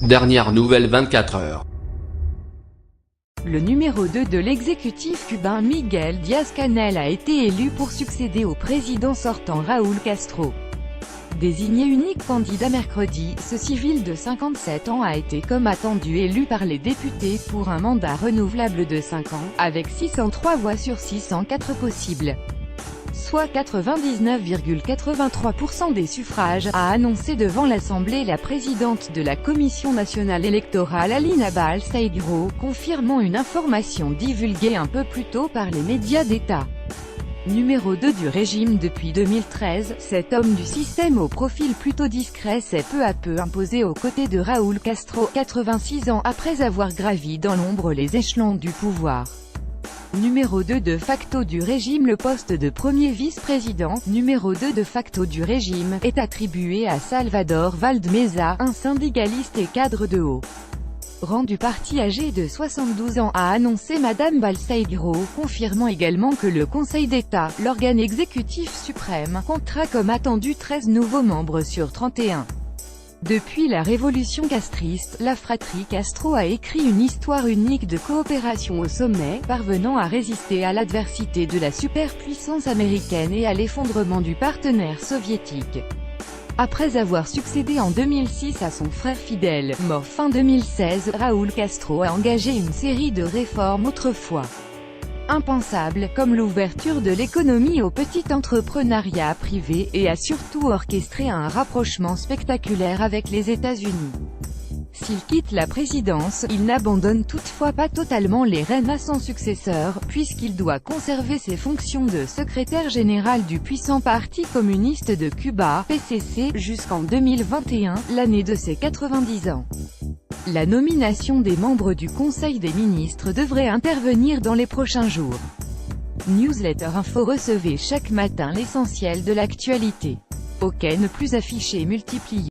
Dernière nouvelle 24 heures. Le numéro 2 de l'exécutif cubain Miguel Díaz-Canel a été élu pour succéder au président sortant Raúl Castro. Désigné unique candidat mercredi, ce civil de 57 ans a été comme attendu élu par les députés pour un mandat renouvelable de 5 ans, avec 603 voix sur 604 possibles. Soit 99,83% des suffrages, a annoncé devant l'Assemblée la présidente de la Commission nationale électorale Alina Balseiro, confirmant une information divulguée un peu plus tôt par les médias d'État. Numéro 2 du régime depuis 2013, cet homme du système au profil plutôt discret s'est peu à peu imposé aux côtés de Raúl Castro, 86 ans après avoir gravi dans l'ombre les échelons du pouvoir. Numéro 2 de facto du régime. Le poste de premier vice-président, numéro 2 de facto du régime, est attribué à Salvador Valdemeza, un syndicaliste et cadre de haut rang du parti âgé de 72 ans, a annoncé Madame Balseiro, confirmant également que le Conseil d'État, l'organe exécutif suprême, comptera comme attendu 13 nouveaux membres sur 31. Depuis la révolution castriste, la fratrie Castro a écrit une histoire unique de coopération au sommet, parvenant à résister à l'adversité de la superpuissance américaine et à l'effondrement du partenaire soviétique. Après avoir succédé en 2006 à son frère Fidel, mort fin 2016, Raúl Castro a engagé une série de réformes autrefois impensables, comme l'ouverture de l'économie au petit entrepreneuriat privé, et a surtout orchestré un rapprochement spectaculaire avec les États-Unis. S'il quitte la présidence, il n'abandonne toutefois pas totalement les rênes à son successeur, puisqu'il doit conserver ses fonctions de secrétaire général du puissant Parti communiste de Cuba, PCC, jusqu'en 2021, l'année de ses 90 ans. La nomination des membres du Conseil des ministres devrait intervenir dans les prochains jours. Newsletter Info. Recevez chaque matin l'essentiel de l'actualité. OK, ne plus afficher multiplier.